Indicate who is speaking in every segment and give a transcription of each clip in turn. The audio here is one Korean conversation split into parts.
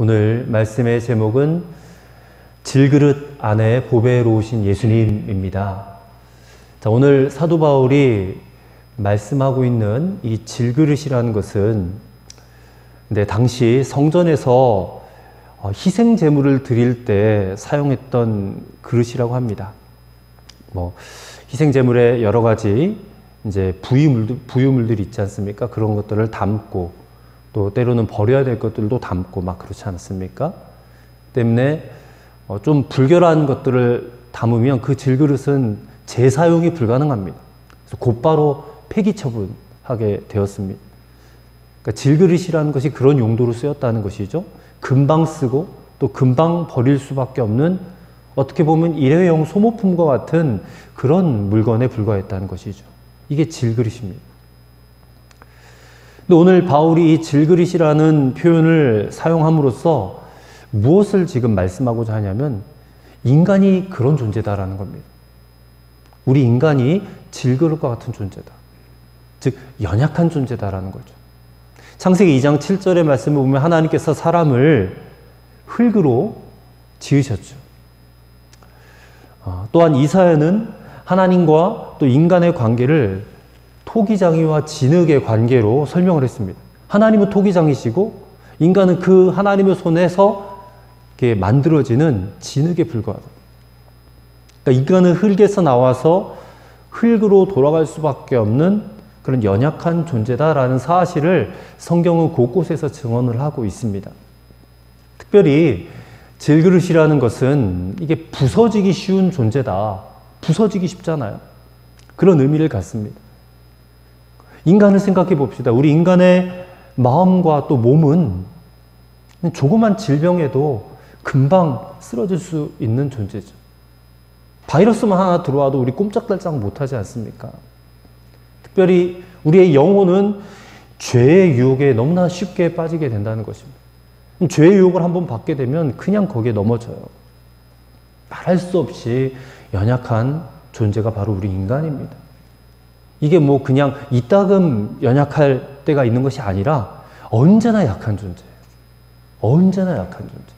Speaker 1: 오늘 말씀의 제목은 질그릇 안에 보배로우신 예수님입니다. 자, 오늘 사도 바울이 말씀하고 있는 이 질그릇이라는 것은 당시 성전에서 희생 제물을 드릴 때 사용했던 그릇이라고 합니다. 희생 제물에 여러 가지 이제 부유물들이 있지 않습니까? 그런 것들을 담고 또 때로는 버려야 될 것들도 담고 막 그렇지 않습니까? 때문에 좀 불결한 것들을 담으면 그 질그릇은 재사용이 불가능합니다. 그래서 곧바로 폐기 처분하게 되었습니다. 그러니까 질그릇이라는 것이 그런 용도로 쓰였다는 것이죠. 금방 쓰고 또 금방 버릴 수밖에 없는, 어떻게 보면 일회용 소모품과 같은 그런 물건에 불과했다는 것이죠. 이게 질그릇입니다. 근데 오늘 바울이 이 질그릇이라는 표현을 사용함으로써 무엇을 지금 말씀하고자 하냐면 인간이 그런 존재다라는 겁니다. 우리 인간이 질그릇과 같은 존재다. 즉 연약한 존재다라는 거죠. 창세기 2장 7절의 말씀을 보면 하나님께서 사람을 흙으로 지으셨죠. 또한 이사야는 하나님과 또 인간의 관계를 토기장이와 진흙의 관계로 설명을 했습니다. 하나님은 토기장이시고 인간은 그 하나님의 손에서 이렇게 만들어지는 진흙에 불과하다. 그러니까 인간은 흙에서 나와서 흙으로 돌아갈 수밖에 없는 그런 연약한 존재다라는 사실을 성경은 곳곳에서 증언을 하고 있습니다. 특별히 질그릇이라는 것은 이게 부서지기 쉬운 존재다. 부서지기 쉽잖아요. 그런 의미를 갖습니다. 인간을 생각해 봅시다. 우리 인간의 마음과 또 몸은 조그만 질병에도 금방 쓰러질 수 있는 존재죠. 바이러스만 하나 들어와도 우리 꼼짝달싹 못하지 않습니까? 특별히 우리의 영혼은 죄의 유혹에 너무나 쉽게 빠지게 된다는 것입니다. 죄의 유혹을 한번 받게 되면 그냥 거기에 넘어져요. 말할 수 없이 연약한 존재가 바로 우리 인간입니다. 이게 그냥 이따금 연약할 때가 있는 것이 아니라 언제나 약한 존재예요. 언제나 약한 존재.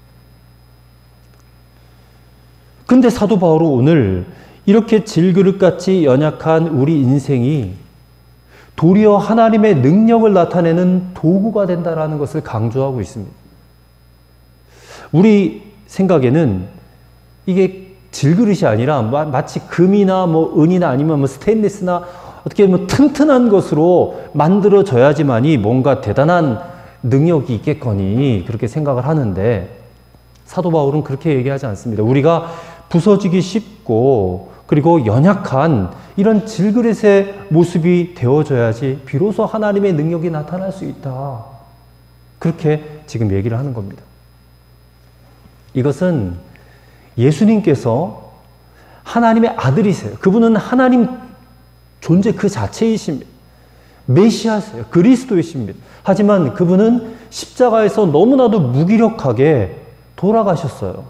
Speaker 1: 근데 사도 바울은 오늘 이렇게 질그릇같이 연약한 우리 인생이 도리어 하나님의 능력을 나타내는 도구가 된다는 것을 강조하고 있습니다. 우리 생각에는 이게 질그릇이 아니라 마치 금이나 은이나 아니면 스테인리스나 어떻게 보면 튼튼한 것으로 만들어져야지만이 뭔가 대단한 능력이 있겠거니 그렇게 생각을 하는데 사도 바울은 그렇게 얘기하지 않습니다. 우리가 부서지기 쉽고 그리고 연약한 이런 질그릇의 모습이 되어져야지 비로소 하나님의 능력이 나타날 수 있다. 그렇게 지금 얘기를 하는 겁니다. 이것은 예수님께서 하나님의 아들이세요. 그분은 하나님 존재 그 자체이십니다. 메시아세요. 그리스도이십니다. 하지만 그분은 십자가에서 너무나도 무기력하게 돌아가셨어요.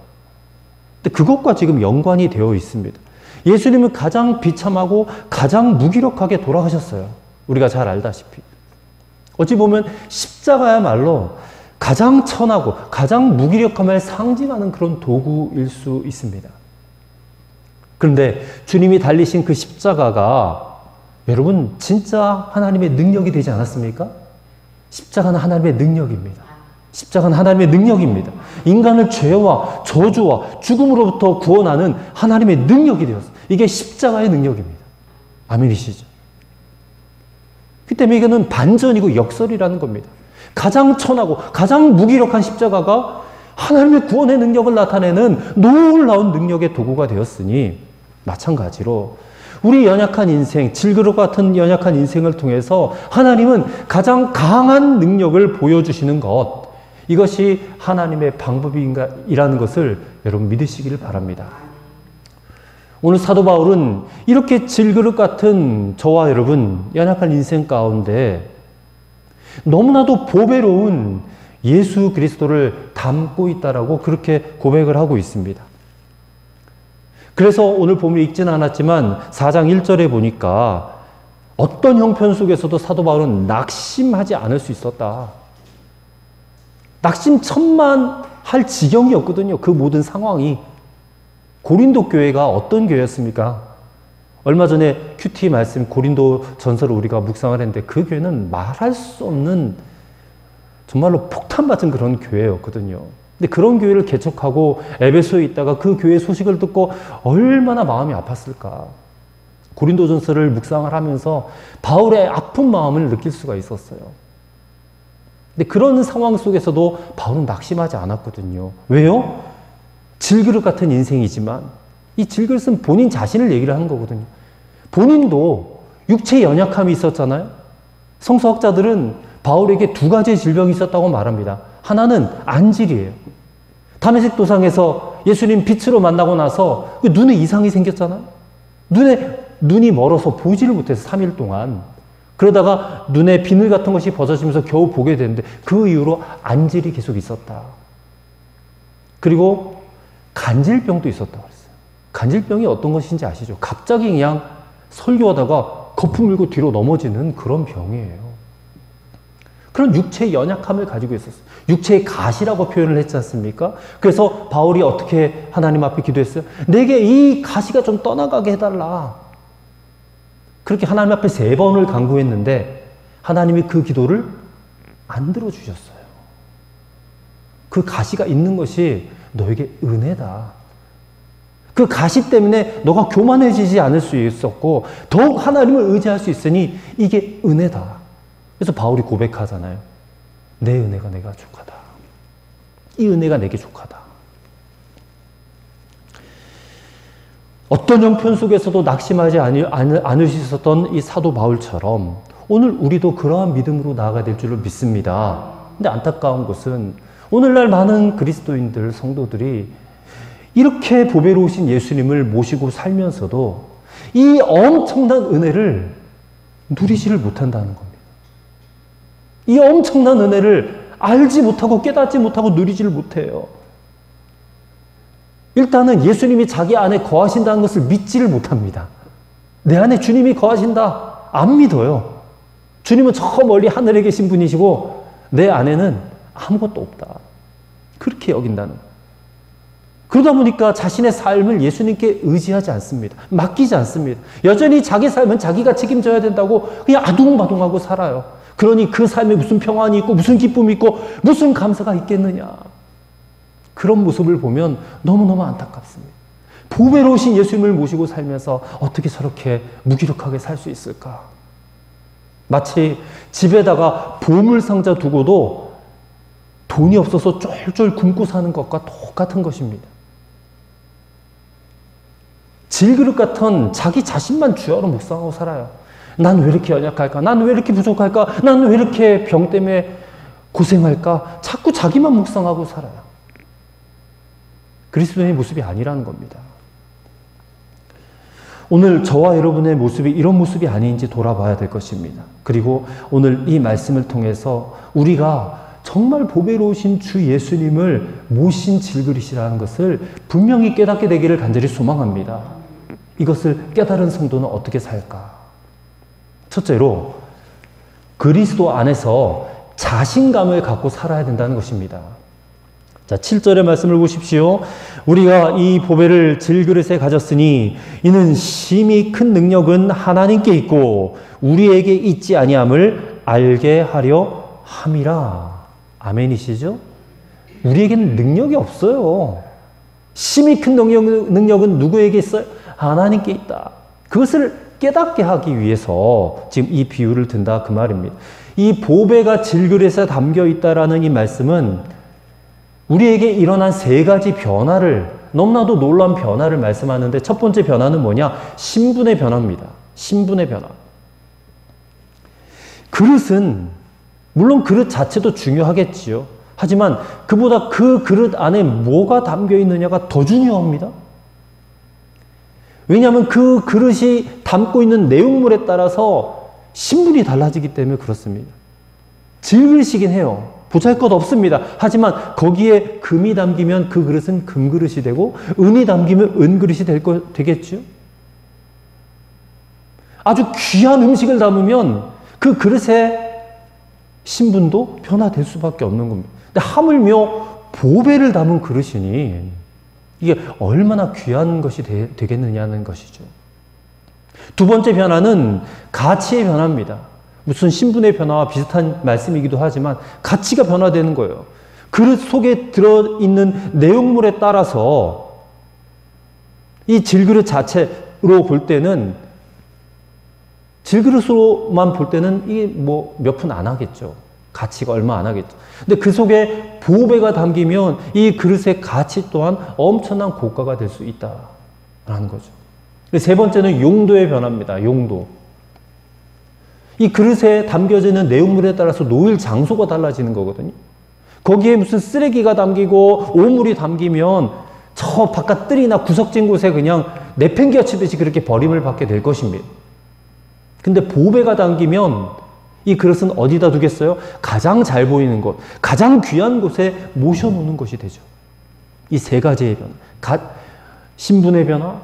Speaker 1: 근데 그것과 지금 연관이 되어 있습니다. 예수님은 가장 비참하고 가장 무기력하게 돌아가셨어요. 우리가 잘 알다시피. 어찌 보면 십자가야말로 가장 천하고 가장 무기력함을 상징하는 그런 도구일 수 있습니다. 그런데 주님이 달리신 그 십자가가 여러분 진짜 하나님의 능력이 되지 않았습니까? 십자가는 하나님의 능력입니다. 십자가는 하나님의 능력입니다. 인간을 죄와 저주와 죽음으로부터 구원하는 하나님의 능력이 되었어요. 이게 십자가의 능력입니다. 아멘이시죠? 그 때문에 이거는 반전이고 역설이라는 겁니다. 가장 천하고 가장 무기력한 십자가가 하나님의 구원의 능력을 나타내는 놀라운 능력의 도구가 되었으니 마찬가지로 우리 연약한 인생, 질그릇 같은 연약한 인생을 통해서 하나님은 가장 강한 능력을 보여주시는 것, 이것이 하나님의 방법이라는 것을 여러분 믿으시기를 바랍니다. 오늘 사도 바울은 이렇게 질그릇 같은 저와 여러분 연약한 인생 가운데 너무나도 보배로운 예수 그리스도를 담고 있다라고 그렇게 고백을 하고 있습니다. 그래서 오늘 본문을 읽지는 않았지만 4장 1절에 보니까 어떤 형편 속에서도 사도 바울은 낙심하지 않을 수 있었다. 낙심천만할 지경이었거든요. 그 모든 상황이. 고린도 교회가 어떤 교회였습니까? 얼마 전에 큐티 말씀 고린도 전서를 우리가 묵상을 했는데 그 교회는 말할 수 없는 정말로 폭탄 맞은 그런 교회였거든요. 근데 그런 교회를 개척하고 에베소에 있다가 그 교회 소식을 듣고 얼마나 마음이 아팠을까. 고린도 전서를 묵상을 하면서 바울의 아픈 마음을 느낄 수가 있었어요. 근데 그런 상황 속에서도 바울은 낙심하지 않았거든요. 왜요? 질그릇 같은 인생이지만 이 질그릇은 본인 자신을 얘기를 하는 거거든요. 본인도 육체의 연약함이 있었잖아요. 성서학자들은 바울에게 두 가지의 질병이 있었다고 말합니다. 하나는 안질이에요. 다메섹 도상에서 예수님 빛으로 만나고 나서 눈에 이상이 생겼잖아요. 눈이 멀어서 보지를 못해서 3일 동안. 그러다가 눈에 비늘 같은 것이 벗어지면서 겨우 보게 되는데 그 이후로 안질이 계속 있었다. 그리고 간질병도 있었다고 그랬어요. 간질병이 어떤 것인지 아시죠? 갑자기 그냥 설교하다가 거품 물고 뒤로 넘어지는 그런 병이에요. 그런 육체의 연약함을 가지고 있었어요. 육체의 가시라고 표현을 했지 않습니까? 그래서 바울이 어떻게 하나님 앞에 기도했어요? 내게 이 가시가 좀 떠나가게 해달라. 그렇게 하나님 앞에 3번을 간구했는데 하나님이 그 기도를 안 들어주셨어요. 그 가시가 있는 것이 너에게 은혜다. 그 가시 때문에 너가 교만해지지 않을 수 있었고 더욱 하나님을 의지할 수 있으니 이게 은혜다. 그래서 바울이 고백하잖아요. 내 은혜가 내가 족하다. 이 은혜가 내게 족하다. 어떤 형편 속에서도 낙심하지 않을 수 있었던 이 사도 바울처럼 오늘 우리도 그러한 믿음으로 나아가야 될 줄로 믿습니다. 근데 안타까운 것은 오늘날 많은 그리스도인들, 성도들이 이렇게 보배로우신 예수님을 모시고 살면서도 이 엄청난 은혜를 누리지를 못한다는 겁니다. 이 엄청난 은혜를 알지 못하고 깨닫지 못하고 누리지를 못해요. 일단은 예수님이 자기 안에 거하신다는 것을 믿지를 못합니다. 내 안에 주님이 거하신다. 안 믿어요. 주님은 저 멀리 하늘에 계신 분이시고 내 안에는 아무것도 없다. 그렇게 여긴다는 거예요. 그러다 보니까 자신의 삶을 예수님께 의지하지 않습니다. 맡기지 않습니다. 여전히 자기 삶은 자기가 책임져야 된다고 그냥 아둥바둥하고 살아요. 그러니 그 삶에 무슨 평안이 있고 무슨 기쁨이 있고 무슨 감사가 있겠느냐. 그런 모습을 보면 너무너무 안타깝습니다. 보배로우신 예수님을 모시고 살면서 어떻게 저렇게 무기력하게 살 수 있을까? 마치 집에다가 보물상자 두고도 돈이 없어서 쫄쫄 굶고 사는 것과 똑같은 것입니다. 질그릇 같은 자기 자신만 주야로 묵상하고 살아요. 난 왜 이렇게 연약할까? 난 왜 이렇게 부족할까? 난 왜 이렇게 병 때문에 고생할까? 자꾸 자기만 묵상하고 살아요. 그리스도인의 모습이 아니라는 겁니다. 오늘 저와 여러분의 모습이 이런 모습이 아닌지 돌아봐야 될 것입니다. 그리고 오늘 이 말씀을 통해서 우리가 정말 보배로우신 주 예수님을 모신 질그릇이라는 것을 분명히 깨닫게 되기를 간절히 소망합니다. 이것을 깨달은 성도는 어떻게 살까? 첫째로 그리스도 안에서 자신감을 갖고 살아야 된다는 것입니다. 자, 7절의 말씀을 보십시오. 우리가 이 보배를 질그릇에 가졌으니 이는 심히 큰 능력은 하나님께 있고 우리에게 있지 아니함을 알게 하려 함이라. 아멘이시죠? 우리에게는 능력이 없어요. 심히 큰 능력은 누구에게 있어요? 하나님께 있다. 그것을 깨닫게 하기 위해서 지금 이 비유를 든다 그 말입니다. 이 보배가 질그릇에 담겨 있다라는 이 말씀은 우리에게 일어난 3가지 변화를, 너무나도 놀라운 변화를 말씀하는데 첫 번째 변화는 뭐냐? 신분의 변화입니다. 신분의 변화. 그릇은 물론 그릇 자체도 중요하겠지요. 하지만 그보다 그 그릇 안에 뭐가 담겨 있느냐가 더 중요합니다. 왜냐하면 그 그릇이 담고 있는 내용물에 따라서 신분이 달라지기 때문에 그렇습니다. 질그릇이긴 해요. 보잘것 없습니다. 하지만 거기에 금이 담기면 그 그릇은 금그릇이 되고 은이 담기면 은그릇이 되겠죠. 아주 귀한 음식을 담으면 그 그릇의 신분도 변화될 수밖에 없는 겁니다. 근데 하물며 보배를 담은 그릇이니 이게 얼마나 귀한 것이 되겠느냐는 것이죠. 두 번째 변화는 가치의 변화입니다. 무슨 신분의 변화와 비슷한 말씀이기도 하지만 가치가 변화되는 거예요. 그릇 속에 들어있는 내용물에 따라서 이 질그릇 자체로 볼 때는, 질그릇으로만 볼 때는 이게 뭐 몇 푼 안 하겠죠. 가치가 얼마 안 하겠죠. 근데 그 속에 보배가 담기면 이 그릇의 가치 또한 엄청난 고가가 될 수 있다라는 거죠. 세 번째는 용도의 변화입니다. 용도. 이 그릇에 담겨지는 내용물에 따라서 놓일 장소가 달라지는 거거든요. 거기에 무슨 쓰레기가 담기고 오물이 담기면 저 바깥 뜰이나 구석진 곳에 그냥 내팽개치듯이 그렇게 버림을 받게 될 것입니다. 근데 보배가 담기면 이 그릇은 어디다 두겠어요? 가장 잘 보이는 곳, 가장 귀한 곳에 모셔놓는 것이 되죠. 이 세 가지의 변화, 신분의 변화,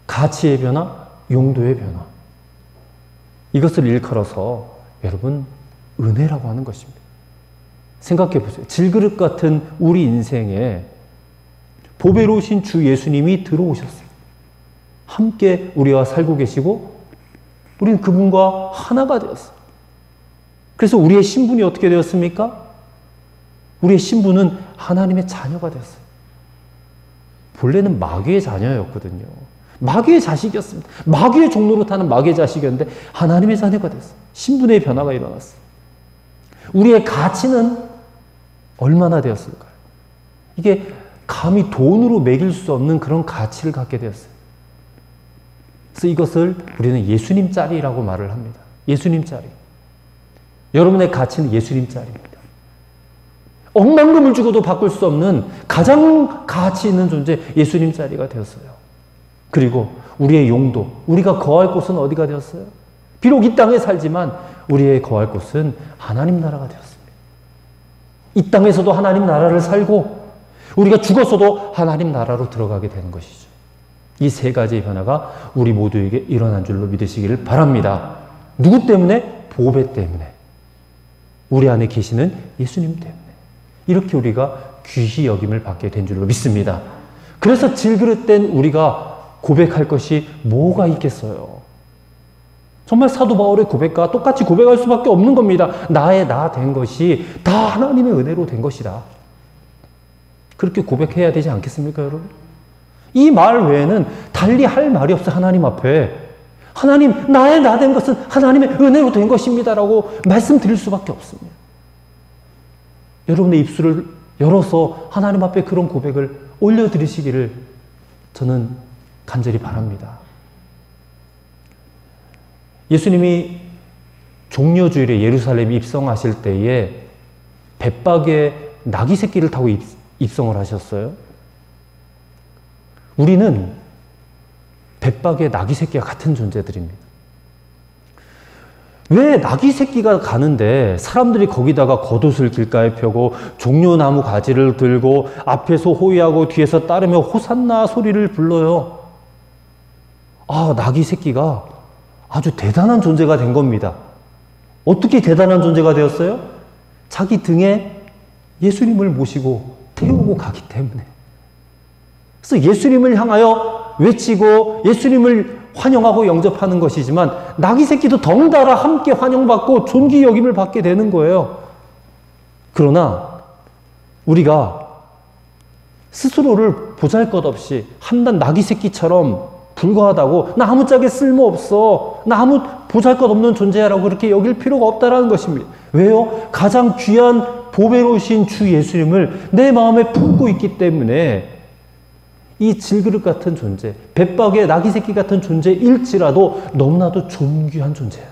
Speaker 1: 가치의 변화, 용도의 변화. 이것을 일컬어서 여러분 은혜라고 하는 것입니다. 생각해 보세요. 질그릇 같은 우리 인생에 보배로우신 주 예수님이 들어오셨어요. 함께 우리와 살고 계시고 우리는 그분과 하나가 되었어요. 그래서 우리의 신분이 어떻게 되었습니까? 우리의 신분은 하나님의 자녀가 되었어요. 본래는 마귀의 자녀였거든요. 마귀의 자식이었습니다. 마귀의 종로로 타는 마귀의 자식이었는데 하나님의 자녀가 됐어요. 신분의 변화가 일어났어요. 우리의 가치는 얼마나 되었을까요? 이게 감히 돈으로 매길 수 없는 그런 가치를 갖게 되었어요. 그래서 이것을 우리는 예수님짜리라고 말을 합니다. 예수님짜리. 여러분의 가치는 예수님짜리입니다. 억만금을 주고도 바꿀 수 없는 가장 가치 있는 존재 예수님짜리가 되었어요. 그리고 우리의 용도, 우리가 거할 곳은 어디가 되었어요? 비록 이 땅에 살지만 우리의 거할 곳은 하나님 나라가 되었습니다. 이 땅에서도 하나님 나라를 살고 우리가 죽었어도 하나님 나라로 들어가게 되는 것이죠. 이 세 가지의 변화가 우리 모두에게 일어난 줄로 믿으시기를 바랍니다. 누구 때문에? 보배 때문에. 우리 안에 계시는 예수님 때문에. 이렇게 우리가 귀히 여김을 받게 된 줄로 믿습니다. 그래서 질그릇된 우리가 고백할 것이 뭐가 있겠어요? 정말 사도 바울의 고백과 똑같이 고백할 수밖에 없는 겁니다. 나의 나 된 것이 다 하나님의 은혜로 된 것이다. 그렇게 고백해야 되지 않겠습니까, 여러분? 이 말 외에는 달리 할 말이 없어요, 하나님 앞에. 하나님, 나의 나 된 것은 하나님의 은혜로 된 것입니다라고 말씀드릴 수밖에 없습니다. 여러분의 입술을 열어서 하나님 앞에 그런 고백을 올려드리시기를 저는 간절히 바랍니다. 예수님이 종려주일에 예루살렘에 입성하실 때에 벳박에 나귀 새끼를 타고 입성을 하셨어요. 우리는 벳박의 나귀 새끼와 같은 존재들입니다. 왜 나귀 새끼가 가는데 사람들이 거기다가 겉옷을 길가에 펴고 종려나무 가지를 들고 앞에서 호위하고 뒤에서 따르며 호산나 소리를 불러요? 아, 나귀 새끼가 아주 대단한 존재가 된 겁니다. 어떻게 대단한 존재가 되었어요? 자기 등에 예수님을 모시고 태우고 가기 때문에. 그래서 예수님을 향하여 외치고 예수님을 환영하고 영접하는 것이지만 나귀 새끼도 덩달아 함께 환영받고 존귀 여김을 받게 되는 거예요. 그러나 우리가 스스로를 보잘것없이 한낱 나귀 새끼처럼 불과하다고, 나 아무짝에 쓸모없어, 나 아무 보잘것없는 존재야라고 그렇게 여길 필요가 없다라는 것입니다. 왜요? 가장 귀한 보배로우신 주 예수님을 내 마음에 품고 있기 때문에 이 질그릇 같은 존재, 벳박의 나귀 새끼 같은 존재일지라도 너무나도 존귀한 존재예요.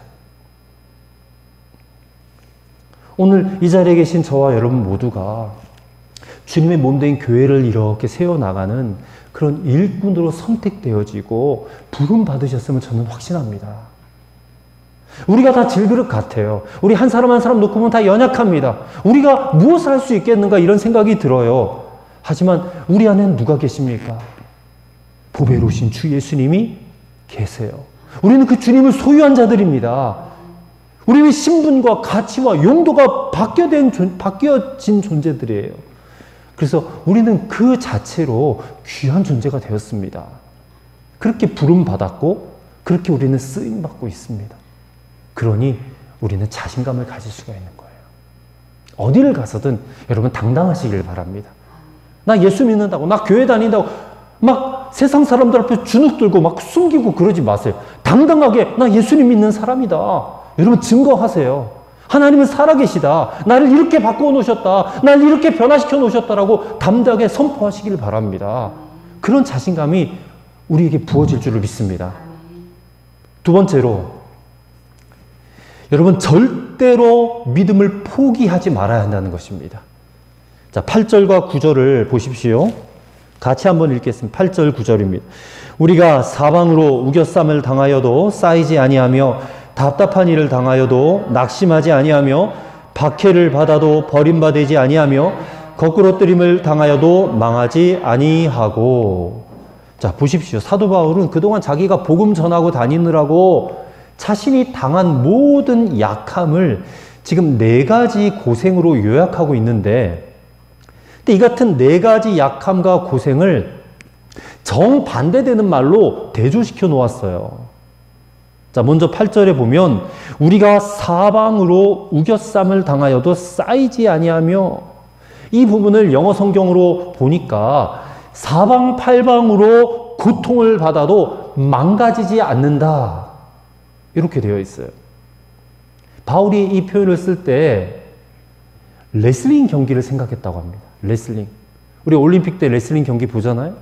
Speaker 1: 오늘 이 자리에 계신 저와 여러분 모두가 주님의 몸된 교회를 이렇게 세워나가는 그런 일꾼으로 선택되어지고 부름 받으셨으면 저는 확신합니다. 우리가 다 질그릇 같아요. 우리 한 사람 한 사람 놓고 보면 다 연약합니다. 우리가 무엇을 할 수 있겠는가 이런 생각이 들어요. 하지만 우리 안에는 누가 계십니까? 보배로우신 주 예수님이 계세요. 우리는 그 주님을 소유한 자들입니다. 우리의 신분과 가치와 용도가 바뀌어진 존재들이에요. 그래서 우리는 그 자체로 귀한 존재가 되었습니다. 그렇게 부름받았고 그렇게 우리는 쓰임받고 있습니다. 그러니 우리는 자신감을 가질 수가 있는 거예요. 어디를 가서든 여러분 당당하시길 바랍니다. 나 예수 믿는다고, 나 교회 다닌다고 막 세상 사람들 앞에 주눅 들고 막 숨기고 그러지 마세요. 당당하게 나 예수님 믿는 사람이다. 여러분 증거하세요. 하나님은 살아계시다. 나를 이렇게 바꾸어 놓으셨다. 나를 이렇게 변화시켜 놓으셨다라고 담대하게 선포하시길 바랍니다. 그런 자신감이 우리에게 부어질 줄을 믿습니다. 두 번째로, 여러분 절대로 믿음을 포기하지 말아야 한다는 것입니다. 자, 8절과 9절을 보십시오. 같이 한번 읽겠습니다. 8절 9절입니다. 우리가 사방으로 우겨쌈을 당하여도 쌓이지 아니하며 답답한 일을 당하여도 낙심하지 아니하며 박해를 받아도 버림받지 아니하며 거꾸로뜨림을 당하여도 망하지 아니하고. 자, 보십시오. 사도 바울은 그동안 자기가 복음 전하고 다니느라고 자신이 당한 모든 약함을 지금 4가지 고생으로 요약하고 있는데, 근데 이 같은 4가지 약함과 고생을 정반대되는 말로 대조시켜 놓았어요. 자, 먼저 8절에 보면 우리가 사방으로 우겨쌈을 당하여도 쌓이지 아니하며, 이 부분을 영어 성경으로 보니까 사방팔방으로 고통을 받아도 망가지지 않는다, 이렇게 되어 있어요. 바울이 이 표현을 쓸 때 레슬링 경기를 생각했다고 합니다. 레슬링. 우리 올림픽 때 레슬링 경기 보잖아요.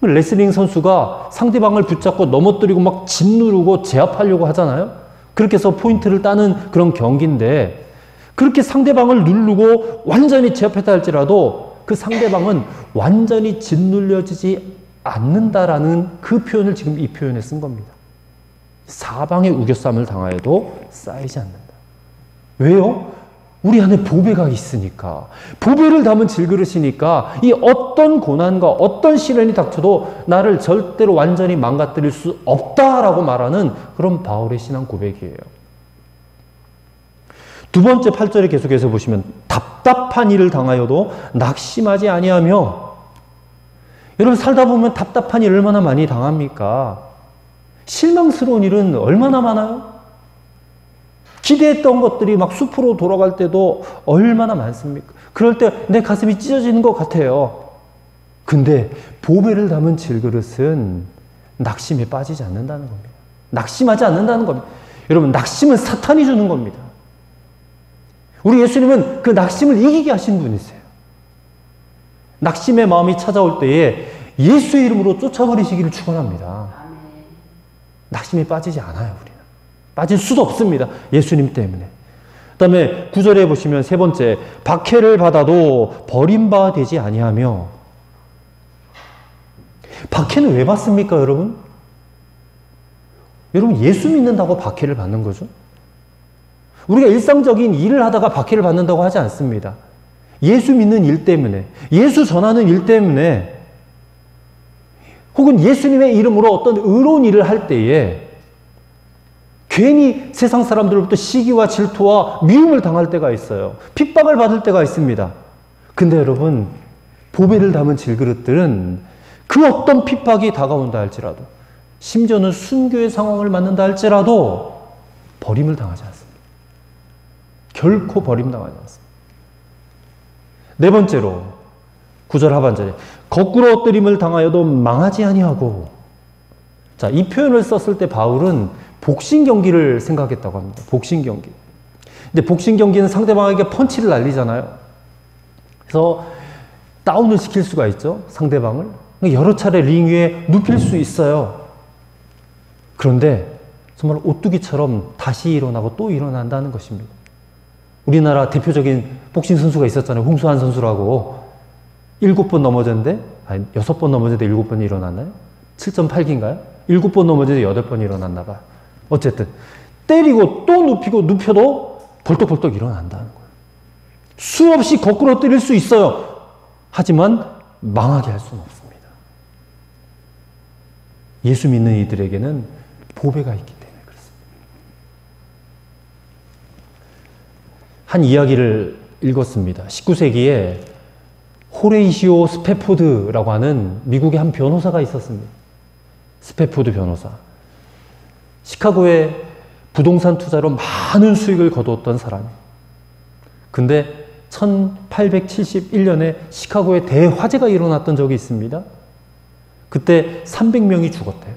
Speaker 1: 레슬링 선수가 상대방을 붙잡고 넘어뜨리고 막 짓누르고 제압하려고 하잖아요. 그렇게 해서 포인트를 따는 그런 경기인데, 그렇게 상대방을 누르고 완전히 제압했다 할지라도 그 상대방은 완전히 짓눌려지지 않는다라는 그 표현을 지금 이 표현에 쓴 겁니다. 사방에 우겨쌈을 당하여도 쌓이지 않는다. 왜요? 우리 안에 보배가 있으니까. 보배를 담은 질그릇이니까 이 어떤 고난과 어떤 시련이 닥쳐도 나를 절대로 완전히 망가뜨릴 수 없다라고 말하는 그런 바울의 신앙 고백이에요. 두 번째 8절에 계속해서 보시면 답답한 일을 당하여도 낙심하지 아니하며. 여러분 살다 보면 답답한 일 얼마나 많이 당합니까? 실망스러운 일은 얼마나 많아요? 기대했던 것들이 막 숲으로 돌아갈 때도 얼마나 많습니까? 그럴 때 내 가슴이 찢어지는 것 같아요. 근데 보배를 담은 질그릇은 낙심에 빠지지 않는다는 겁니다. 낙심하지 않는다는 겁니다. 여러분, 낙심은 사탄이 주는 겁니다. 우리 예수님은 그 낙심을 이기게 하신 분이세요. 낙심의 마음이 찾아올 때에 예수의 이름으로 쫓아버리시기를 축원합니다. 낙심에 빠지지 않아요, 우리는. 빠질 수도 없습니다. 예수님 때문에. 그 다음에 9절에 보시면 세 번째, 박해를 받아도 버림받지 아니하며. 박해는 왜 받습니까, 여러분? 여러분, 예수 믿는다고 박해를 받는 거죠? 우리가 일상적인 일을 하다가 박해를 받는다고 하지 않습니다. 예수 믿는 일 때문에, 예수 전하는 일 때문에, 혹은 예수님의 이름으로 어떤 의로운 일을 할 때에 괜히 세상 사람들로부터 시기와 질투와 미움을 당할 때가 있어요. 핍박을 받을 때가 있습니다. 근데 여러분, 보배를 담은 질그릇들은 그 어떤 핍박이 다가온다 할지라도, 심지어는 순교의 상황을 맞는다 할지라도 버림을 당하지 않습니다. 결코 버림당하지 않습니다. 네 번째로 9절 하반절에 거꾸로 엎드림을 당하여도 망하지 아니하고. 자, 이 표현을 썼을 때 바울은 복싱 경기를 생각했다고 합니다. 복싱 경기. 근데 복싱 경기는 상대방에게 펀치를 날리잖아요. 그래서 다운을 시킬 수가 있죠, 상대방을. 여러 차례 링 위에 눕힐 수 있어요. 그런데 정말 오뚜기처럼 다시 일어나고 또 일어난다는 것입니다. 우리나라 대표적인 복싱 선수가 있었잖아요. 홍수환 선수라고. 7번 넘어졌는데, 아니 6번 넘어졌는데 7번이 일어났나요? 7.8기인가요? 7번 넘어졌는데 8번이 일어났나 봐. 어쨌든 때리고 또 눕히고 눕혀도 벌떡벌떡 일어난다는 거예요. 수없이 거꾸로 때릴 수 있어요. 하지만 망하게 할 수는 없습니다. 예수 믿는 이들에게는 보배가 있기 때문에 그렇습니다. 한 이야기를 읽었습니다. 19세기에 호레이시오 스패포드라고 하는 미국의 한 변호사가 있었습니다. 스패포드 변호사. 시카고에 부동산 투자로 많은 수익을 거두었던 사람이에요. 근데 1871년에 시카고에 대화재가 일어났던 적이 있습니다. 그때 300명이 죽었대요.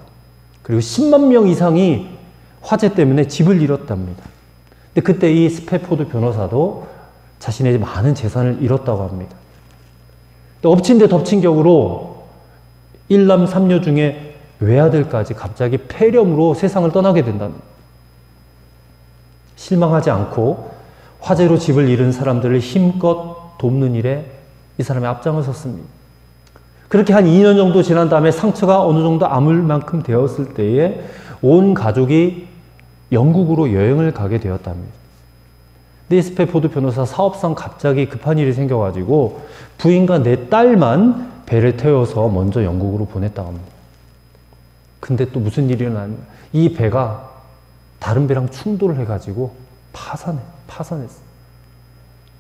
Speaker 1: 그리고 10만 명 이상이 화재 때문에 집을 잃었답니다. 근데 그때 이 스패포드 변호사도 자신의 많은 재산을 잃었다고 합니다. 또 엎친 데 덮친 격으로 1남 3녀 중에 외아들까지 갑자기 폐렴으로 세상을 떠나게 된답니다. 실망하지 않고 화재로 집을 잃은 사람들을 힘껏 돕는 일에 이 사람이 앞장을 섰습니다. 그렇게 한 2년 정도 지난 다음에 상처가 어느 정도 아물 만큼 되었을 때에 온 가족이 영국으로 여행을 가게 되었답니다. 근데 스패포드 변호사 사업상 갑자기 급한 일이 생겨가지고 부인과 4딸만 배를 태워서 먼저 영국으로 보냈다고 합니다. 근데 또 무슨 일이 일어났냐. 이 배가 다른 배랑 충돌을 해가지고 파산했어.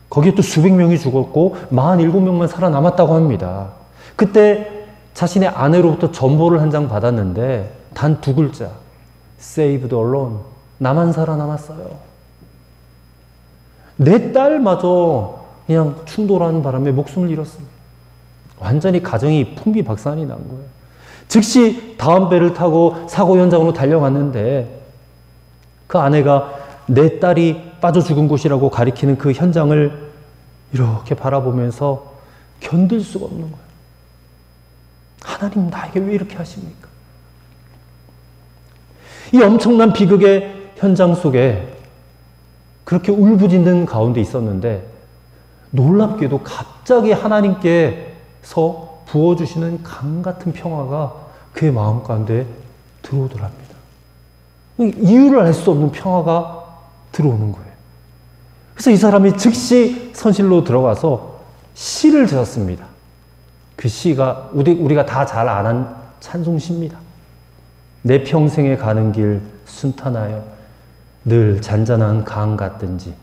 Speaker 1: 거기에 또 수백 명이 죽었고 47명만 살아남았다고 합니다. 그때 자신의 아내로부터 전보를 한 장 받았는데 단 2글자 Saved alone. 나만 살아남았어요. 4딸마저 그냥 충돌하는 바람에 목숨을 잃었습니다. 완전히 가정이 풍비박산이 난 거예요. 즉시 다음 배를 타고 사고 현장으로 달려갔는데 그 아내가 4딸이 빠져 죽은 곳이라고 가리키는 그 현장을 이렇게 바라보면서 견딜 수가 없는 거예요. 하나님 나에게 왜 이렇게 하십니까? 이 엄청난 비극의 현장 속에 그렇게 울부짖는 가운데 있었는데 놀랍게도 갑자기 하나님께서 부어주시는 강 같은 평화가 그의 마음 가운데 들어오더랍니다. 이유를 알 수 없는 평화가 들어오는 거예요. 그래서 이 사람이 즉시 선실로 들어가서 시를 지었습니다. 그 시가 우리가 다 잘 아는 찬송시입니다. 내 평생에 가는 길 순탄하여 늘 잔잔한 강 같든지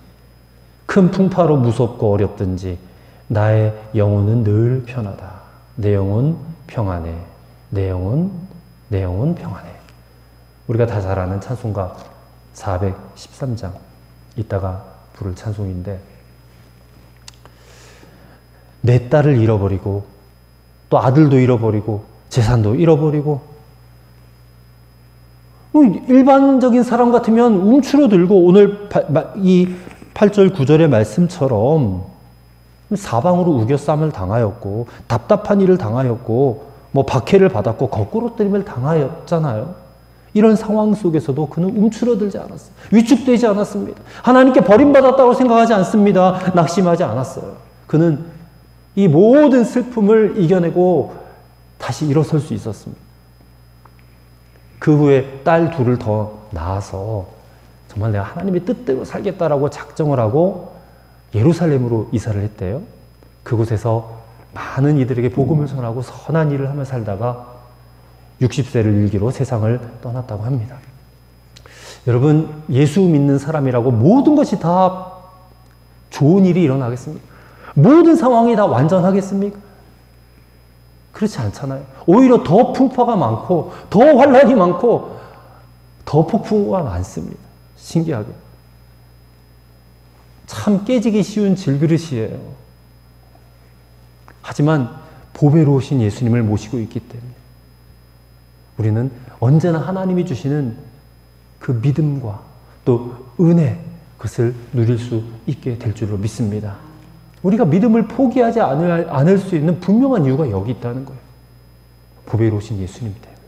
Speaker 1: 큰 풍파로 무섭고 어렵든지 나의 영혼은 늘 편하다. 내 영혼 평안해. 내 영혼 평안해. 우리가 다 잘 아는 찬송가 413장 이따가 부를 찬송인데 내 딸을 잃어버리고 또 아들도 잃어버리고 재산도 잃어버리고 일반적인 사람 같으면 움츠러들고 오늘 이 8절 9절의 말씀처럼 사방으로 우겨쌈을 당하였고 답답한 일을 당하였고 뭐 박해를 받았고 거꾸로 때림을 당하였잖아요. 이런 상황 속에서도 그는 움츠러들지 않았어요. 위축되지 않았습니다. 하나님께 버림받았다고 생각하지 않습니다. 낙심하지 않았어요. 그는 이 모든 슬픔을 이겨내고 다시 일어설 수 있었습니다. 그 후에 딸 2을 더 낳아서 정말 내가 하나님의 뜻대로 살겠다라고 작정을 하고 예루살렘으로 이사를 했대요. 그곳에서 많은 이들에게 복음을 전하고 선한 일을 하며 살다가 60세를 일기로 세상을 떠났다고 합니다. 여러분, 예수 믿는 사람이라고 모든 것이 다 좋은 일이 일어나겠습니까? 모든 상황이 다 완전하겠습니까? 그렇지 않잖아요. 오히려 더 풍파가 많고 더 환난이 많고 더 폭풍우가 많습니다. 신기하게. 참 깨지기 쉬운 질그릇이에요. 하지만 보배로우신 예수님을 모시고 있기 때문에 우리는 언제나 하나님이 주시는 그 믿음과 또 은혜, 그것을 누릴 수 있게 될 줄로 믿습니다. 우리가 믿음을 포기하지 않을 수 있는 분명한 이유가 여기 있다는 거예요. 보배로우신 예수님 때문에.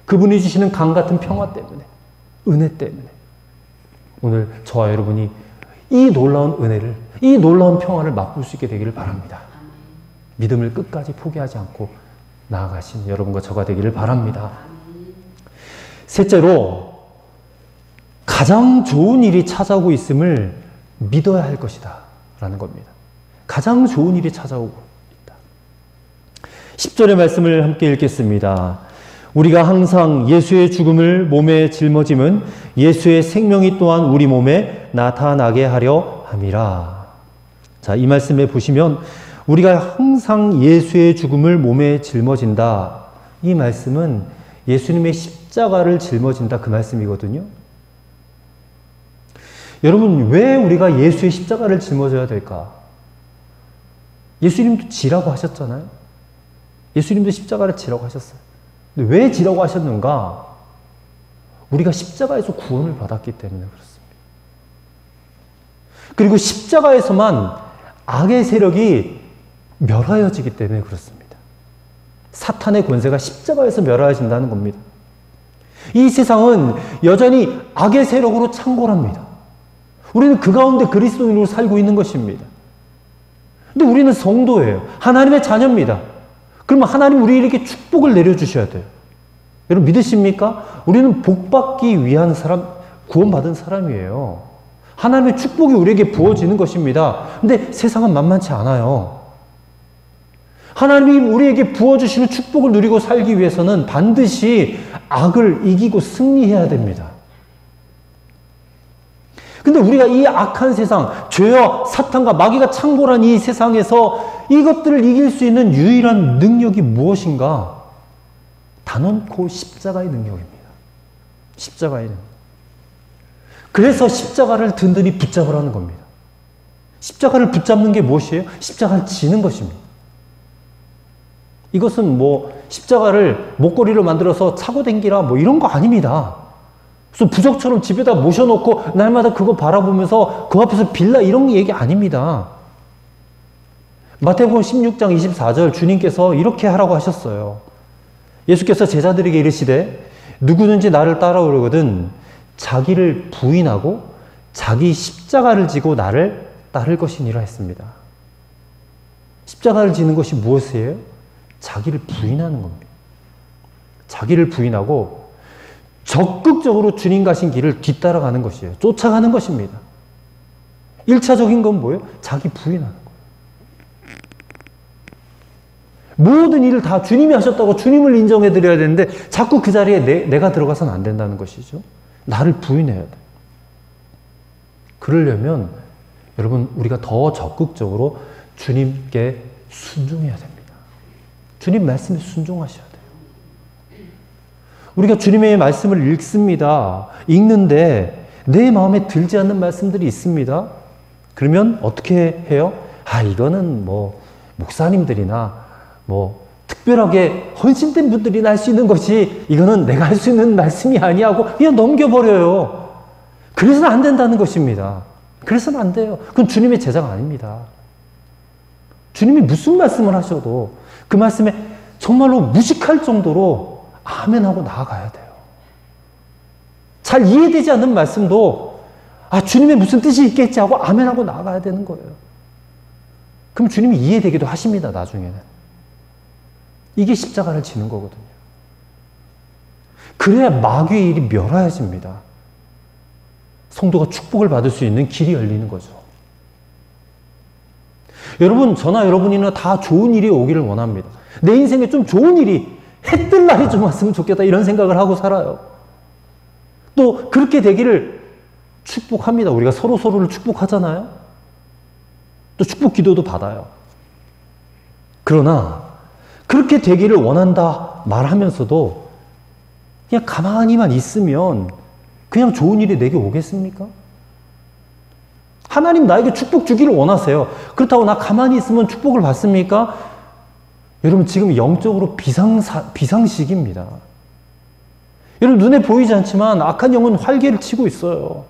Speaker 1: 그분이 주시는 강 같은 평화 때문에, 은혜 때문에. 오늘 저와 여러분이 이 놀라운 은혜를, 이 놀라운 평화를 맛볼 수 있게 되기를 바랍니다. 믿음을 끝까지 포기하지 않고 나아가신 여러분과 저가 되기를 바랍니다. 셋째로, 가장 좋은 일이 찾아오고 있음을 믿어야 할 것이다 라는 겁니다. 가장 좋은 일이 찾아오고 있다. 10절의 말씀을 함께 읽겠습니다. 우리가 항상 예수의 죽음을 몸에 짊어짐은 예수의 생명이 또한 우리 몸에 나타나게 하려 함이라. 자, 이 말씀에 보시면 우리가 항상 예수의 죽음을 몸에 짊어진다. 이 말씀은 예수님의 십자가를 짊어진다 그 말씀이거든요. 여러분, 왜 우리가 예수의 십자가를 짊어져야 될까? 예수님도 지라고 하셨잖아요. 예수님도 십자가를 지라고 하셨어요. 근데 왜 지라고 하셨는가? 우리가 십자가에서 구원을 받았기 때문에 그렇습니다. 그리고 십자가에서만 악의 세력이 멸하여지기 때문에 그렇습니다. 사탄의 권세가 십자가에서 멸하여진다는 겁니다. 이 세상은 여전히 악의 세력으로 창궐합니다. 우리는 그 가운데 그리스도인으로 살고 있는 것입니다. 근데 우리는 성도예요. 하나님의 자녀입니다. 그러면 하나님 우리에게 축복을 내려주셔야 돼요. 여러분 믿으십니까? 우리는 복받기 위한 사람, 구원받은 사람이에요. 하나님의 축복이 우리에게 부어지는 것입니다. 근데 세상은 만만치 않아요. 하나님이 우리에게 부어주시는 축복을 누리고 살기 위해서는 반드시 악을 이기고 승리해야 됩니다. 근데 우리가 이 악한 세상, 죄와 사탄과 마귀가 창궐한 이 세상에서 이것들을 이길 수 있는 유일한 능력이 무엇인가? 단언코 십자가의 능력입니다. 십자가의 능력. 그래서 십자가를 든든히 붙잡으라는 겁니다. 십자가를 붙잡는 게 무엇이에요? 십자가를 지는 것입니다. 이것은 십자가를 목걸이로 만들어서 차고 댕기라 이런 거 아닙니다. 무슨 부적처럼 집에다 모셔놓고 날마다 그거 바라보면서 그 앞에서 빌라 이런 얘기 아닙니다. 마태복음 16장 24절 주님께서 이렇게 하라고 하셨어요. 예수께서 제자들에게 이르시되 누구든지 나를 따라오려거든 자기를 부인하고 자기 십자가를 지고 나를 따를 것이니라 했습니다. 십자가를 지는 것이 무엇이에요? 자기를 부인하는 겁니다. 자기를 부인하고 적극적으로 주님 가신 길을 뒤따라가는 것이에요. 쫓아가는 것입니다. 1차적인 건 뭐예요? 자기 부인하는 거예요. 모든 일을 다 주님이 하셨다고 주님을 인정해 드려야 되는데 자꾸 그 자리에 내가 들어가서는 안 된다는 것이죠. 나를 부인해야 돼. 그러려면 여러분 우리가 더 적극적으로 주님께 순종해야 됩니다. 주님 말씀에 순종하셔야 돼요. 우리가 주님의 말씀을 읽습니다. 읽는데 내 마음에 들지 않는 말씀들이 있습니다. 그러면 어떻게 해요? 이거는 목사님들이나 특별하게 헌신된 분들이나 할 수 있는 것이 이거는 내가 할 수 있는 말씀이 아니하고 그냥 넘겨버려요. 그래서는 안 된다는 것입니다. 그래서는 안 돼요. 그건 주님의 제자가 아닙니다. 주님이 무슨 말씀을 하셔도 그 말씀에 정말로 무식할 정도로 아멘하고 나아가야 돼요. 잘 이해되지 않는 말씀도 주님의 무슨 뜻이 있겠지 하고 아멘하고 나아가야 되는 거예요. 그럼 주님이 이해되기도 하십니다. 나중에는. 이게 십자가를 지는 거거든요. 그래야 마귀의 일이 멸하여집니다. 성도가 축복을 받을 수 있는 길이 열리는 거죠. 여러분, 저나 여러분이나 다 좋은 일이 오기를 원합니다. 내 인생에 좀 좋은 일이 해 뜰 날이 좀 왔으면 좋겠다 이런 생각을 하고 살아요. 또 그렇게 되기를 축복합니다. 우리가 서로를 축복하잖아요. 또 축복 기도도 받아요. 그러나 그렇게 되기를 원한다 말하면서도 그냥 가만히만 있으면 그냥 좋은 일이 내게 오겠습니까? 하나님 나에게 축복 주기를 원하세요. 그렇다고 나 가만히 있으면 축복을 받습니까? 여러분 지금 영적으로 비상시기입니다. 여러분 눈에 보이지 않지만 악한 영은 활개를 치고 있어요.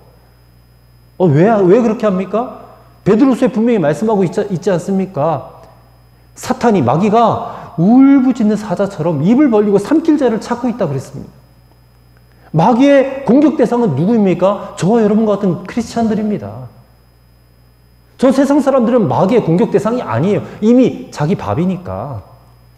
Speaker 1: 왜 그렇게 합니까? 베드로서에 분명히 말씀하고 있지 않습니까? 사탄이 마귀가 울부짖는 사자처럼 입을 벌리고 삼킬 자를 찾고 있다 그랬습니다. 마귀의 공격 대상은 누구입니까? 저와 여러분 같은 크리스찬들입니다. 저 세상 사람들은 마귀의 공격 대상이 아니에요. 이미 자기 밥이니까.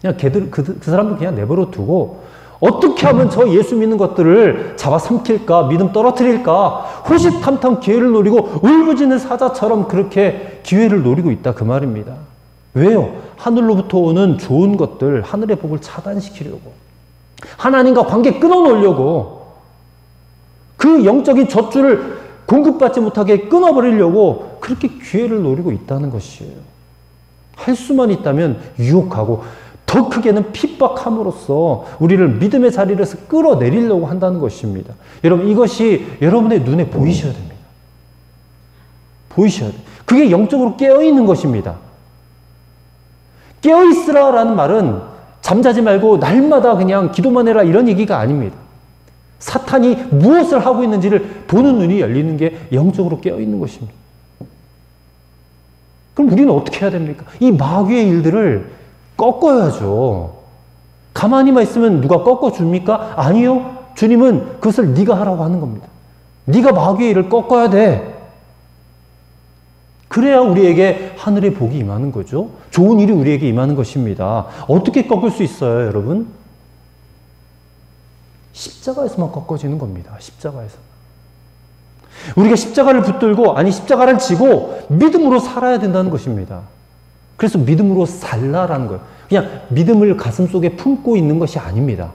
Speaker 1: 그냥 그 사람들 그냥 내버려 두고 어떻게 하면 저 예수 믿는 것들을 잡아 삼킬까, 믿음 떨어뜨릴까, 호시탐탐 기회를 노리고 울부짖는 사자처럼 그렇게 기회를 노리고 있다 그 말입니다. 왜요? 하늘로부터 오는 좋은 것들, 하늘의 복을 차단시키려고, 하나님과 관계 끊어놓으려고, 그 영적인 젖줄을 공급받지 못하게 끊어버리려고 그렇게 기회를 노리고 있다는 것이에요. 할 수만 있다면 유혹하고 더 크게는 핍박함으로써 우리를 믿음의 자리에서 끌어내리려고 한다는 것입니다. 여러분, 이것이 여러분의 눈에 보이셔야 됩니다. 보이셔야 돼요. 그게 영적으로 깨어있는 것입니다. 깨어있으라라는 말은 잠자지 말고 날마다 그냥 기도만 해라 이런 얘기가 아닙니다. 사탄이 무엇을 하고 있는지를 보는 눈이 열리는 게 영적으로 깨어있는 것입니다. 그럼 우리는 어떻게 해야 됩니까? 이 마귀의 일들을 꺾어야죠. 가만히만 있으면 누가 꺾어줍니까? 아니요. 주님은 그것을 네가 하라고 하는 겁니다. 네가 마귀의 일을 꺾어야 돼. 그래야 우리에게 하늘의 복이 임하는 거죠. 좋은 일이 우리에게 임하는 것입니다. 어떻게 꺾을 수 있어요, 여러분? 십자가에서만 꺾어지는 겁니다. 십자가에서. 우리가 십자가를 붙들고, 아니 십자가를 지고 믿음으로 살아야 된다는 것입니다. 그래서 믿음으로 살라라는 거예요. 그냥 믿음을 가슴속에 품고 있는 것이 아닙니다.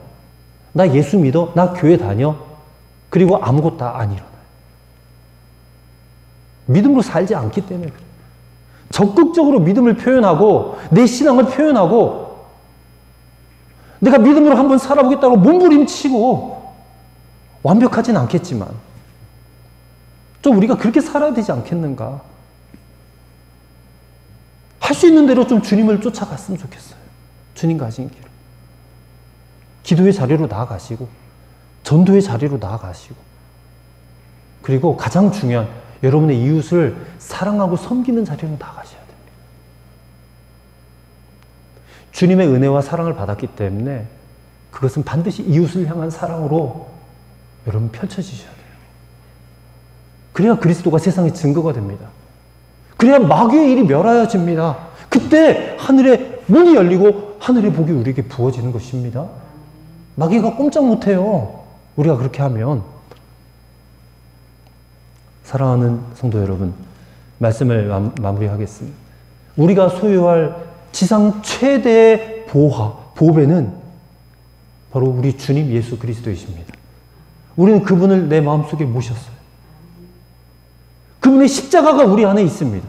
Speaker 1: 나 예수 믿어? 나 교회 다녀? 그리고 아무것도 안 일어나요. 믿음으로 살지 않기 때문에 그래요. 적극적으로 믿음을 표현하고 내 신앙을 표현하고 내가 믿음으로 한번 살아보겠다고 몸부림치고 완벽하진 않겠지만 좀 우리가 그렇게 살아야 되지 않겠는가. 할 수 있는 대로 좀 주님을 쫓아갔으면 좋겠어요. 주님 가신 길. 기도의 자리로 나아가시고 전도의 자리로 나아가시고 그리고 가장 중요한 여러분의 이웃을 사랑하고 섬기는 자리로 나아가셔야 됩니다. 주님의 은혜와 사랑을 받았기 때문에 그것은 반드시 이웃을 향한 사랑으로 여러분 펼쳐지셔야 돼요. 그래야 그리스도가 세상에 증거가 됩니다. 그래야 마귀의 일이 멸하여집니다. 그때 하늘의 문이 열리고 하늘의 복이 우리에게 부어지는 것입니다. 마귀가 꼼짝 못해요. 우리가 그렇게 하면. 사랑하는 성도 여러분, 말씀을 마무리하겠습니다. 우리가 소유할 지상 최대의 보배는 바로 우리 주님 예수 그리스도이십니다. 우리는 그분을 내 마음속에 모셨어요. 그분의 십자가가 우리 안에 있습니다.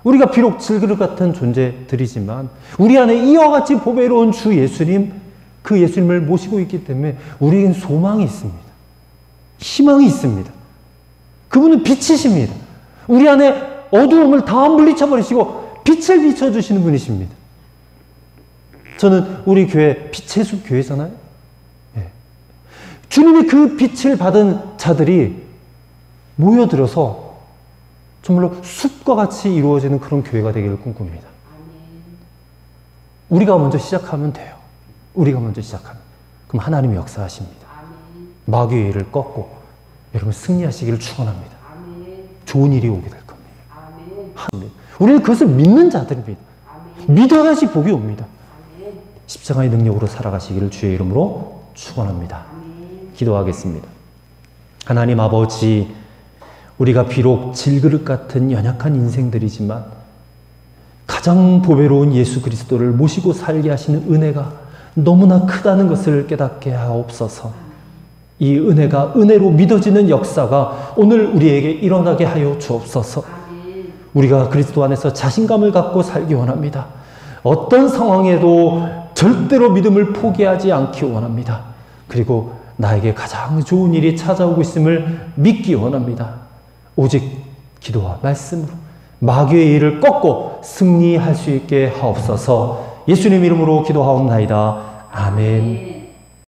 Speaker 1: 우리가 비록 질그릇 같은 존재들이지만 우리 안에 이와 같이 보배로운 주 예수님, 그 예수님을 모시고 있기 때문에 우리에겐 소망이 있습니다. 희망이 있습니다. 그분은 빛이십니다. 우리 안에 어두움을 다 물리쳐버리시고 빛을 비춰주시는 분이십니다. 저는 우리 교회 빛의 숲 교회잖아요. 네. 주님의 그 빛을 받은 자들이 모여들어서 정말로 숲과 같이 이루어지는 그런 교회가 되기를 꿈꿉니다. 우리가 먼저 시작하면 돼요. 우리가 먼저 시작하면. 그럼 하나님이 역사하십니다. 마귀의 일을 꺾고 여러분 승리하시기를 축원합니다. 좋은 일이 오게 될 겁니다. 아멘. 우리는 그것을 믿는 자들입니다. 믿어야지 복이 옵니다. 십자가의 능력으로 살아가시기를 주의 이름으로 축원합니다. 기도하겠습니다. 하나님 아버지, 우리가 비록 질그릇 같은 연약한 인생들이지만 가장 보배로운 예수 그리스도를 모시고 살게 하시는 은혜가 너무나 크다는 것을 깨닫게 하옵소서. 이 은혜가 은혜로 믿어지는 역사가 오늘 우리에게 일어나게 하여 주옵소서. 우리가 그리스도 안에서 자신감을 갖고 살기 원합니다. 어떤 상황에도 절대로 믿음을 포기하지 않기 원합니다. 그리고 나에게 가장 좋은 일이 찾아오고 있음을 믿기 원합니다. 오직 기도와 말씀으로 마귀의 일을 꺾고 승리할 수 있게 하옵소서. 예수님 이름으로 기도하옵나이다. 아멘.